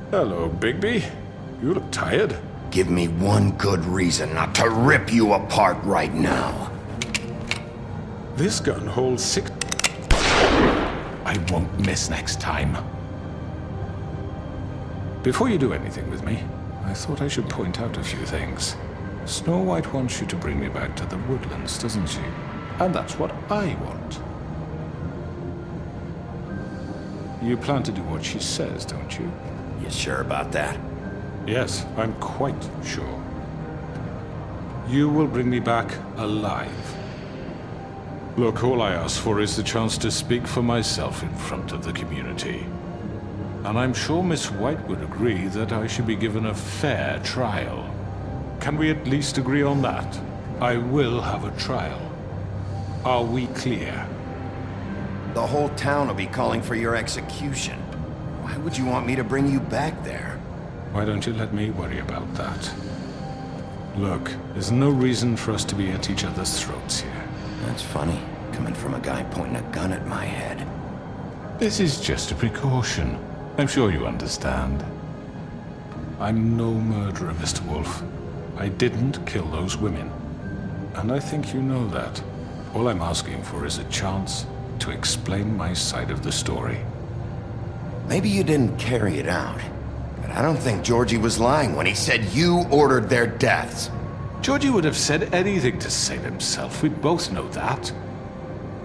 Hello, Bigby. You look tired. Give me one good reason not to rip you apart right now. This gun holds 6... I won't miss next time. Before you do anything with me, I thought I should point out a few things. Snow White wants you to bring me back to the woodlands, doesn't she? And that's what I want. You plan to do what she says, don't you? You sure about that? Yes, I'm quite sure. You will bring me back alive. Look, all I ask for is the chance to speak for myself in front of the community. And I'm sure Miss White would agree that I should be given a fair trial. Can we at least agree on that? I will have a trial. Are we clear? The whole town will be calling for your execution. Why would you want me to bring you back there? Why don't you let me worry about that? Look, there's no reason for us to be at each other's throats here. That's funny, coming from a guy pointing a gun at my head. This is just a precaution. I'm sure you understand. I'm no murderer, Mr. Wolf. I didn't kill those women. And I think you know that. All I'm asking for is a chance to explain my side of the story. Maybe you didn't carry it out, but I don't think Georgie was lying when he said you ordered their deaths. Georgie would have said anything to save himself. We both know that.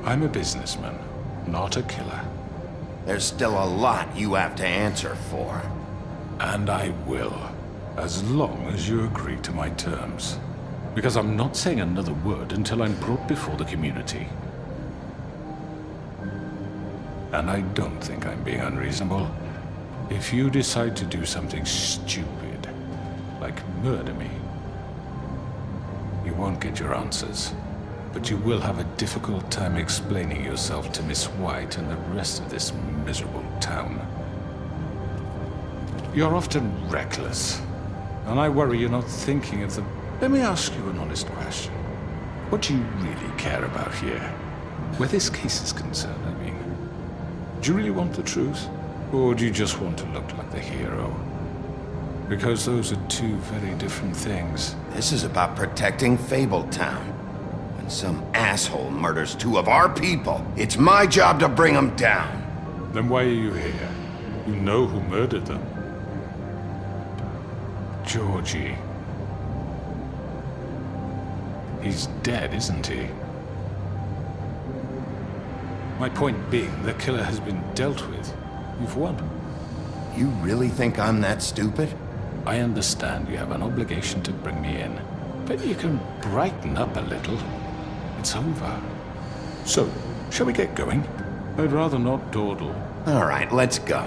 I'm a businessman, not a killer. There's still a lot you have to answer for. And I will, as long as you agree to my terms. Because I'm not saying another word until I'm brought before the community. And I don't think I'm being unreasonable. If you decide to do something stupid, like murder me, you won't get your answers. But you will have a difficult time explaining yourself to Miss White and the rest of this miserable town. You're often reckless, and I worry you're not thinking of the... Let me ask you an honest question. What do you really care about here? Where this case is concerned, I mean. Do you really want the truth? Or do you just want to look like the hero? Because those are two very different things. This is about protecting Fabletown. When some asshole murders two of our people, it's my job to bring them down. Then why are you here? You know who murdered them. Georgie. He's dead, isn't he? My point being, the killer has been dealt with. You've won. You really think I'm that stupid? I understand you have an obligation to bring me in, but you can brighten up a little. It's over. So, shall we get going? I'd rather not dawdle. All right, let's go.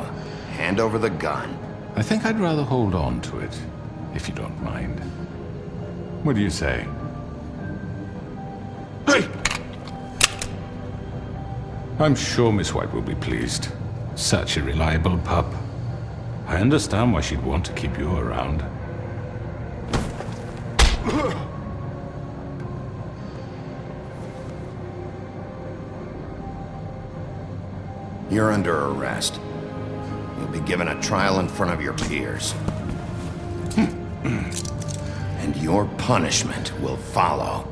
Hand over the gun. I think I'd rather hold on to it, if you don't mind. What do you say? Hey! I'm sure Miss White will be pleased. Such a reliable pup. I understand why she'd want to keep you around. You're under arrest. You'll be given a trial in front of your peers. And your punishment will follow.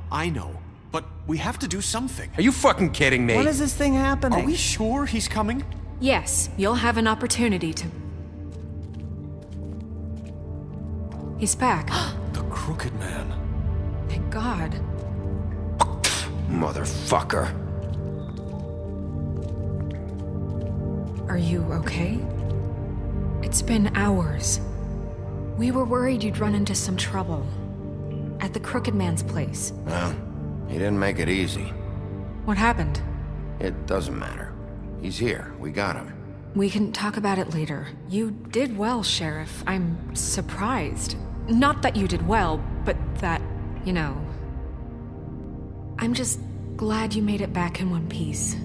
I know. But we have to do something. Are you fucking kidding me? When is this thing happening? Are we sure he's coming? Yes, you'll have an opportunity to... He's back. The Crooked Man. Thank God. Motherfucker. Are you okay? It's been hours. We were worried you'd run into some trouble. At the Crooked Man's place. Well, he didn't make it easy. What happened? It doesn't matter. He's here. We got him. We can talk about it later. You did well, Sheriff. I'm surprised. Not that you did well, but that, you know... I'm just glad you made it back in one piece.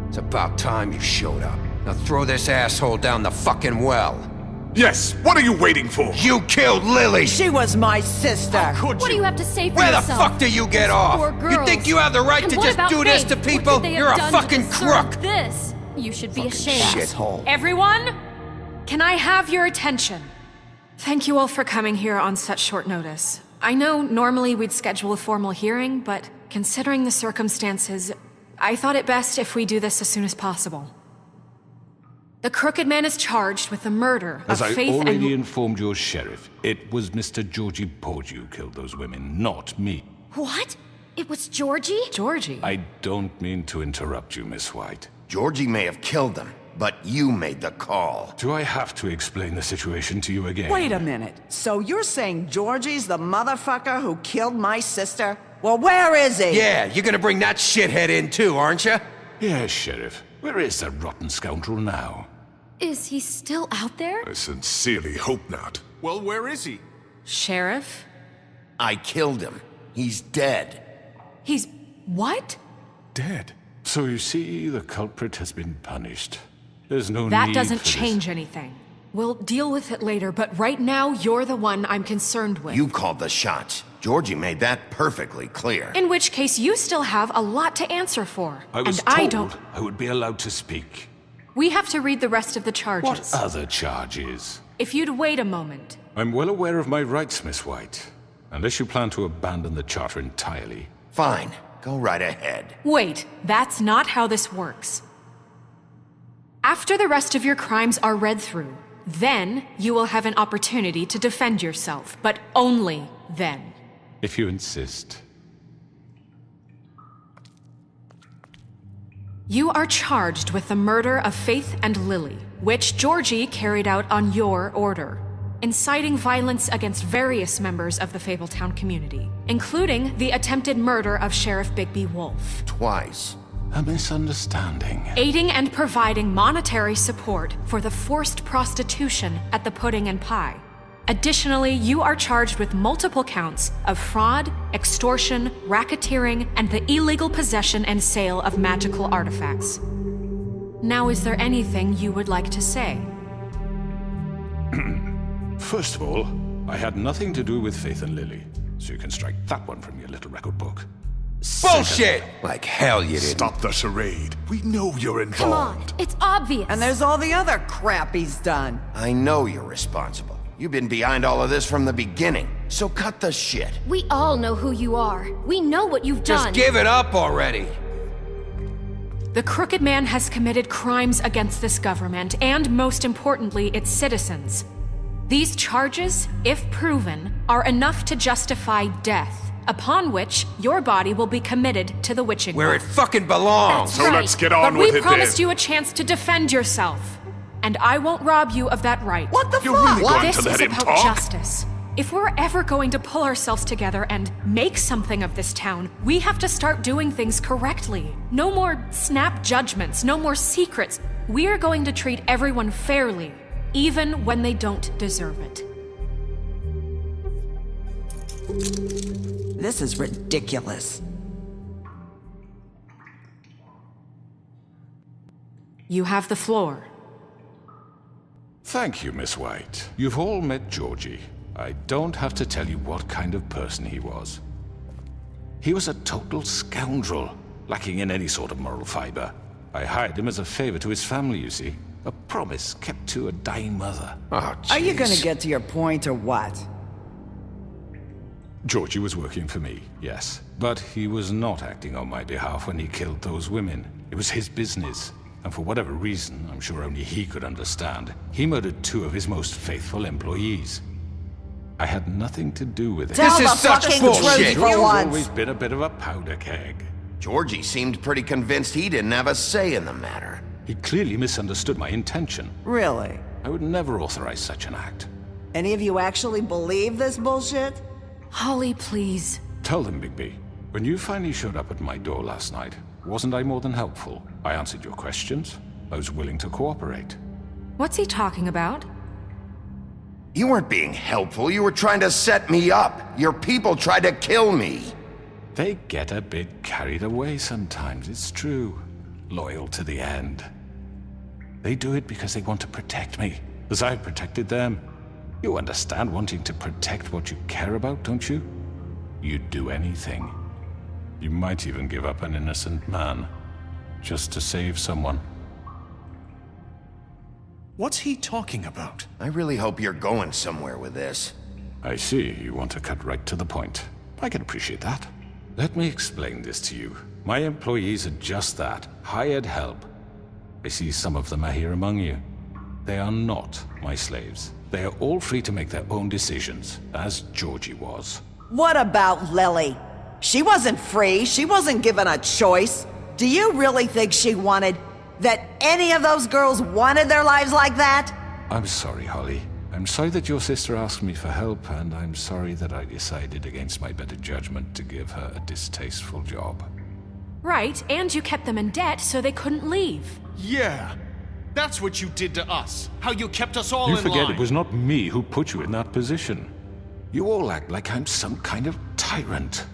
It's about time you showed up. Now throw this asshole down the fucking well. Yes, what are you waiting for? You killed Lily! She was my sister. Could What do you have to say for Where the yourself? fuck do you get off? Poor You girls. think you have the right And to what just about do this to Faith? people? What could they You're have a done to fucking deserve crook! This. You should be ashamed. Shithole. Everyone, can I have your attention? Thank you all for coming here on such short notice. I know normally we'd schedule a formal hearing, but considering the circumstances, I thought it best if we do this as soon as possible. The Crooked Man is charged with the murder As of I Faith already and... informed your sheriff, it was Mr. Georgie Porgy who killed those women, not me. What? It was Georgie? Georgie. I don't mean to interrupt you, Miss White. Georgie may have killed them, but you made the call. Do I have to explain the situation to you again? Wait a minute. So you're saying Georgie's the motherfucker who killed my sister? Well, where is he? Yeah, you're gonna bring that shithead in too, aren't you? Yes, Sheriff. Where is that rotten scoundrel now? Is he still out there? I sincerely hope not. Well, where is he? Sheriff? I killed him. He's dead. He's... what? Dead. So you see, the culprit has been punished. There's no That need doesn't for this. change anything. We'll deal with it later, but right now, you're the one I'm concerned with. You called the shots. Georgie made that perfectly clear. In which case, you still have a lot to answer for. I was and told I don't... I would be allowed to speak. We have to read the rest of the charges. What other charges? If you'd wait a moment. I'm well aware of my rights, Miss White. Unless you plan to abandon the charter entirely. Fine. Go right ahead. Wait, that's not how this works. After the rest of your crimes are read through, then you will have an opportunity to defend yourself, but only then. If you insist. You are charged with the murder of Faith and Lily, which Georgie carried out on your order, inciting violence against various members of the Fabletown community, including the attempted murder of Sheriff Bigby Wolf, Twice. A misunderstanding. aiding and providing monetary support for the forced prostitution at the Pudding and Pie. Additionally, you are charged with multiple counts of fraud, extortion, racketeering, and the illegal possession and sale of magical artifacts. Now, is there anything you would like to say? First of all, I had nothing to do with Faith and Lily, so you can strike that one from your little record book. Bullshit! Like hell you didn't. Stop the charade. We know you're involved. Come on, it's obvious. And there's all the other crap he's done. I know you're responsible. You've been behind all of this from the beginning. So cut the shit. We all know who you are. We know what you've Just done. give it up already. The Crooked Man has committed crimes against this government and, most importantly, its citizens. These charges, if proven, are enough to justify death, upon which your body will be committed to the witching Where it well. fucking belongs. So Right. let's get on But with we it promised then. you a chance to defend yourself, and I won't rob you of that right. What the You're fuck? really going This to let is him about talk? justice. If we're ever going to pull ourselves together and make something of this town, we have to start doing things correctly. No more snap judgments, no more secrets. We are going to treat everyone fairly, even when they don't deserve it. This is ridiculous. You have the floor. Thank you, Miss White. You've all met Georgie. I don't have to tell you what kind of person he was. He was a total scoundrel, lacking in any sort of moral fiber. I hired him as a favor to his family, you see. A promise kept to a dying mother. Oh, Are you gonna jeez. get to your point or what? Georgie was working for me, yes. But he was not acting on my behalf when he killed those women. It was his business. And for whatever reason, I'm sure only he could understand, he murdered 2 of his most faithful employees. I had nothing to do with it. Tell This the is such fucking bullshit. truth Georgie's for once. always been a bit of a powder keg. Georgie seemed pretty convinced he didn't have a say in the matter. He clearly misunderstood my intention. Really? I would never authorize such an act. Any of you actually believe this bullshit? Holly, please. Tell them, Bigby. When you finally showed up at my door last night, wasn't I more than helpful? I answered your questions. I was willing to cooperate. What's he talking about? You weren't being helpful, you were trying to set me up. Your people tried to kill me. They get a bit carried away sometimes, it's true. Loyal to the end. They do it because they want to protect me, as I've protected them. You understand wanting to protect what you care about, don't you? You'd do anything. You might even give up an innocent man, just to save someone. What's he talking about? I really hope you're going somewhere with this. I see, you want to cut right to the point. I can appreciate that. Let me explain this to you. My employees are just that, hired help. I see some of them are here among you. They are not my slaves. They are all free to make their own decisions, as Georgie was. What about Lily? She wasn't free. She wasn't given a choice. Do you really think she wanted... that any of those girls wanted their lives like that? I'm sorry, Holly. I'm sorry that your sister asked me for help, and I'm sorry that I decided against my better judgment to give her a distasteful job. Right, and you kept them in debt so they couldn't leave. Yeah, that's what you did to us. How you kept us all You in forget line. it was not me who put you in that position. You all act like I'm some kind of tyrant.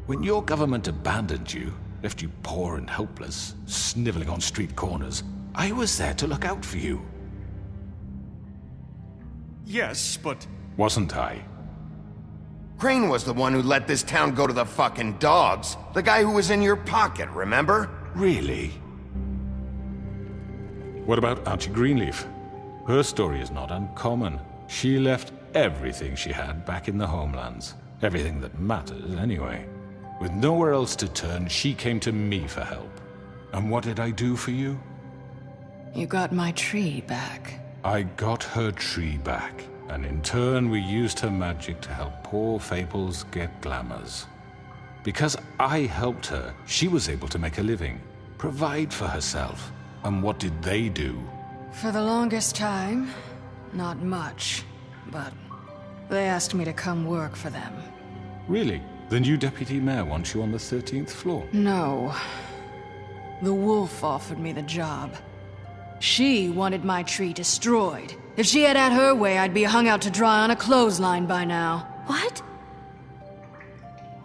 When your government abandoned you, left you poor and helpless, sniveling on street corners, I was there to look out for you. Yes, but... Wasn't I? Crane was the one who let this town go to the fucking dogs. The guy who was in your pocket, remember? Really? What about Auntie Greenleaf? Her story is not uncommon. She left everything she had back in the homelands. Everything that matters, anyway. With nowhere else to turn, she came to me for help. And what did I do for you? You got my tree back. I got her tree back, and in turn we used her magic to help poor Fables get glamours. Because I helped her, she was able to make a living, provide for herself. And what did they do? For the longest time, not much. But they asked me to come work for them. Really? The new deputy mayor wants you on the 13th floor? No. The wolf offered me the job. She wanted my tree destroyed. If she had her way, I'd be hung out to dry on a clothesline by now. What?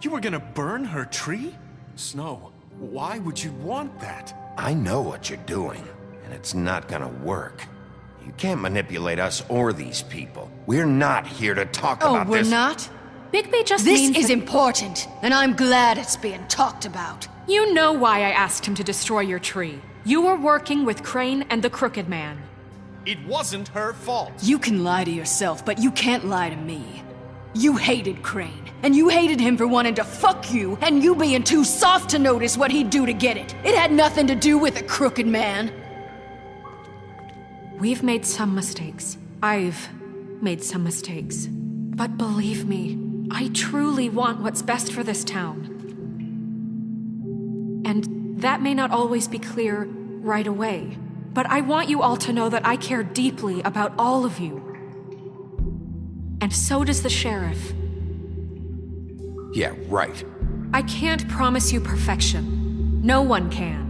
You were gonna burn her tree? Snow, why would you want that? I know what you're doing, and it's not gonna work. You can't manipulate us or these people. We're not here to talk Oh, about we're this. not? Bigby just This means is that important, and I'm glad it's being talked about. you know why I asked him to destroy your tree. You were working with Crane and the Crooked Man. It wasn't her fault. You can lie to yourself, but you can't lie to me. You hated Crane, and you hated him for wanting to fuck you, and you being too soft to notice what he'd do to get it. It had nothing to do with the Crooked Man. We've made some mistakes. I've made some mistakes. But believe me, I truly want what's best for this town. And that may not always be clear right away, but I want you all to know that I care deeply about all of you. And so does the sheriff. Yeah, right. I can't promise you perfection. No one can.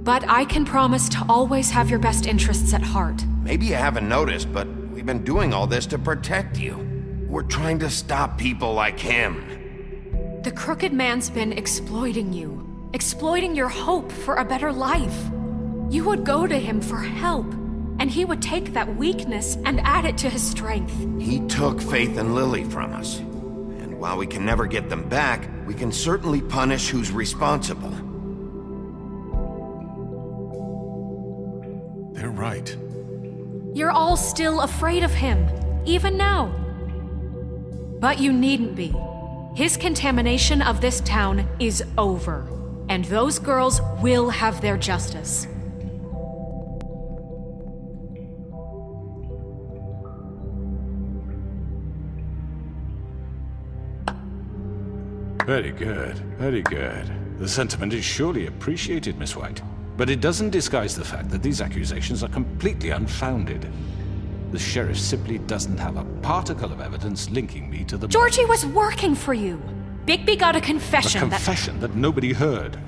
But I can promise to always have your best interests at heart. Maybe you haven't noticed, but we've been doing all this to protect you. We're trying to stop people like him. The Crooked Man's been exploiting you. Exploiting your hope for a better life. You would go to him for help, and he would take that weakness and add it to his strength. He took Faith and Lily from us. And while we can never get them back, we can certainly punish who's responsible. They're right. You're all still afraid of him, even now. But you needn't be. His contamination of this town is over. And those girls will have their justice. Very good, very good. The sentiment is surely appreciated, Miss White. But it doesn't disguise the fact that these accusations are completely unfounded. The sheriff simply doesn't have a particle of evidence linking me to the... Georgie was working for you. Bigby got a confession A confession that nobody heard.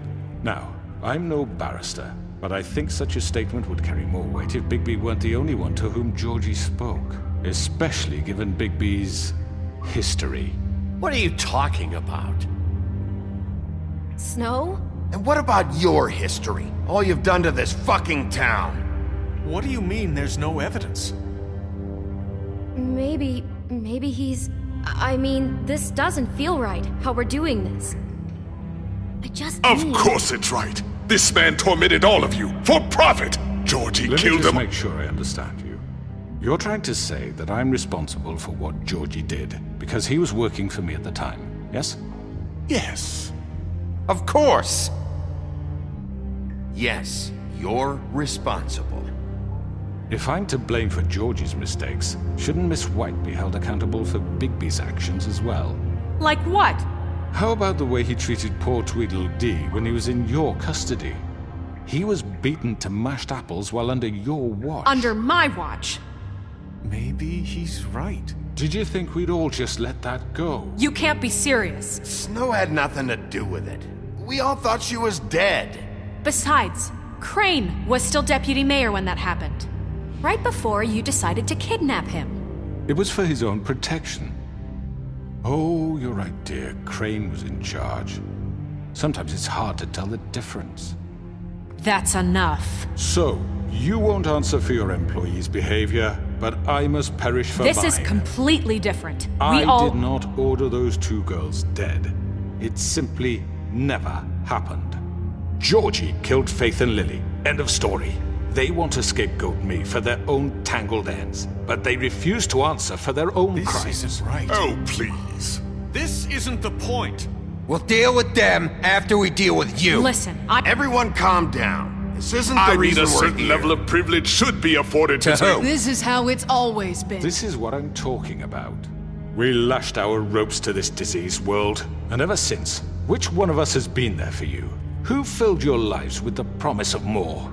Now, I'm no barrister, but I think such a statement would carry more weight if Bigby weren't the only one to whom Georgie spoke. Especially given Bigby's history. What are you talking about? Snow? And what about your history? All you've done to this fucking town? What do you mean there's no evidence? Maybe he's... I mean, this doesn't feel right, how we're doing this. I just Of need... course it's right. This man tormented all of you for profit. Georgie Let me killed just him. make sure I understand you. You're trying to say that I'm responsible for what Georgie did because he was working for me at the time, yes? Yes. Of course! Yes, you're responsible. If I'm to blame for Georgie's mistakes, shouldn't Miss White be held accountable for Bigby's actions as well? Like what? How about the way he treated poor Tweedledee when he was in your custody? He was beaten to mashed apples while under your watch. Under my watch. Maybe he's right. Did you think we'd all just let that go? You can't be serious. Snow had nothing to do with it. We all thought she was dead. Besides, Crane was still deputy mayor when that happened. Right before you decided to kidnap him. It was for his own protection. Oh, you're right, dear. Crane was in charge. Sometimes it's hard to tell the difference. That's enough. So, you won't answer for your employees' behavior, but I must perish for This mine. is completely different. I did not order those two girls dead. It simply never happened. Georgie killed Faith and Lily. End of story. They want to scapegoat me for their own tangled ends, but they refuse to answer for their own This crimes. isn't right. Oh, please. This isn't the point. We'll deal with them after we deal with you. Listen, Everyone calm down. This isn't the I mean, reason a we're certain here. level of privilege should be afforded To to who? This is how it's always been. This is what I'm talking about. We lashed our ropes to this diseased world, and ever since, which one of us has been there for you? Who filled your lives with the promise of more?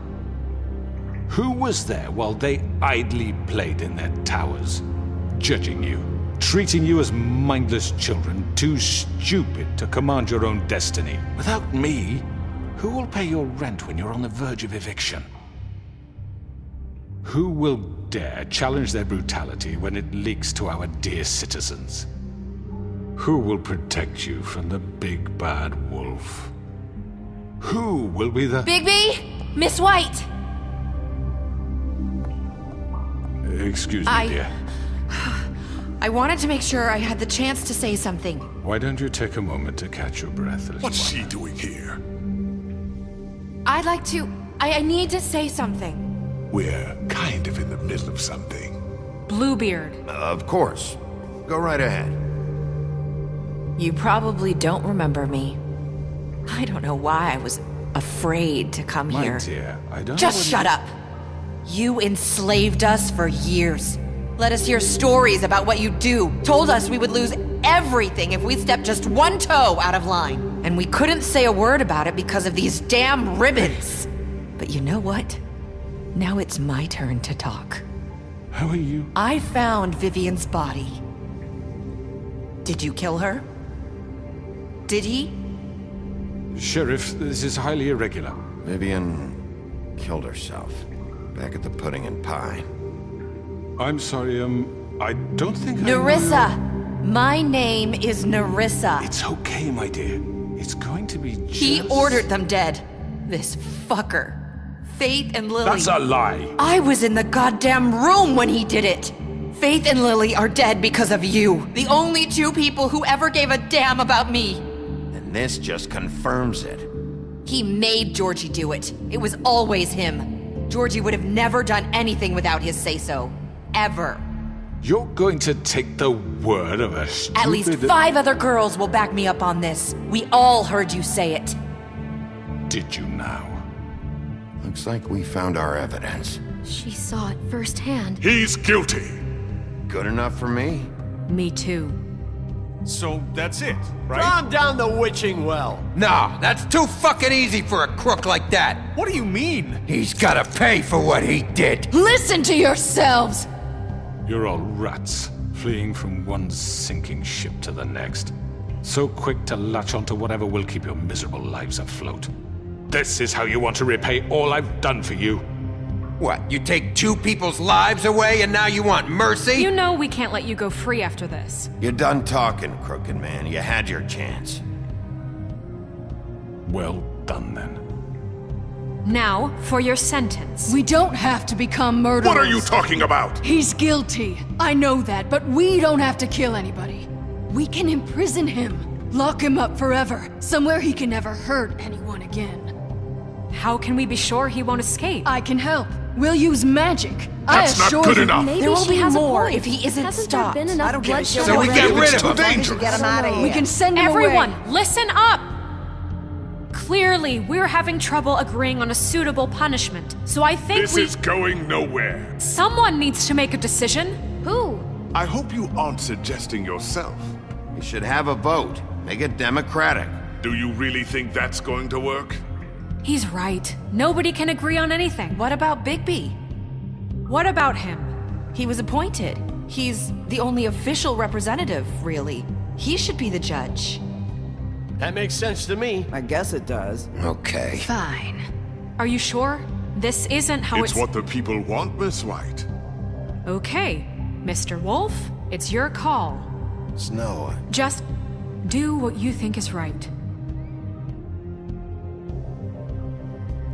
Who was there while they idly played in their towers, judging you, treating you as mindless children, too stupid to command your own destiny? Without me, who will pay your rent when you're on the verge of eviction? Who will dare challenge their brutality when it leaks to our dear citizens? Who will protect you from the big bad wolf? Who will be the... Bigby? Miss White! Excuse me, dear. I wanted to make sure I had the chance to say something. Why don't you take a moment to catch your breath, little What's one? she doing here? I'd like to... I need to say something. We're kind of in the middle of something. Bluebeard. Of course. Go right ahead. You probably don't remember me. I don't know why I was afraid to come My here. dear, I don't Just know shut up! You enslaved us for years. Let us hear stories about what you do. Told us we would lose everything if we stepped just one toe out of line. And we couldn't say a word about it because of these damn ribbons. But you know what? Now it's my turn to talk. How are you? I found Vivian's body. Did you kill her? Did he? Sheriff, this is highly irregular. Vivian killed herself. Back at the Pudding and Pie. I'm sorry, I don't think Nerissa! My name is Nerissa. It's okay, my dear. It's going to be just... He ordered them dead. This fucker. Faith and Lily. That's a lie! I was in the goddamn room when he did it. Faith and Lily are dead because of you. The only two people who ever gave a damn about me. And this just confirms it. He made Georgie do it. It was always him. Georgie would have never done anything without his say-so. Ever. You're going to take the word of a stupid... At least 5 other girls will back me up on this. We all heard you say it. did you now? Looks like we found our evidence. She saw it firsthand. He's guilty. Good enough for me? Me too. So that's it, right? Calm down the witching well. No, that's too fucking easy for a crook like that. What do you mean? He's gotta pay for what he did. Listen to yourselves! You're all rats, fleeing from one sinking ship to the next. So quick to latch onto whatever will keep your miserable lives afloat. This is how you want to repay all I've done for you? What, you take two people's lives away and now you want mercy? You know we can't let you go free after this. You're done talking, Crooked Man. You had your chance. Well done, then. Now, for your sentence. We don't have to become murderers. What are you talking about? He's guilty. I know that, but we don't have to kill anybody. We can imprison him. Lock him up forever. Somewhere he can never hurt anyone again. How can we be sure he won't escape? I can help. We'll use magic. That's I not assure good you. enough. Maybe There will she be has a more point. if he isn't Hasn't stopped. there been enough I don't care. bloodshed So we already? get rid of It's too him. dangerous. Get him out of here. We can send him Everyone, away. listen up! Clearly, we're having trouble agreeing on a suitable punishment, so I think This is going nowhere. someone needs to make a decision. Who? I hope you aren't suggesting yourself. You should have a vote. Make it democratic. Do you really think that's going to work? He's right. Nobody can agree on anything. What about Bigby? What about him? He was appointed. He's the only official representative, really. He should be the judge. That makes sense to me. I guess it does. Okay. Fine. Are you sure? This isn't how It's what the people want, Miss White. Okay, Mr. Wolf, it's your call. Snow, Just do what you think is right.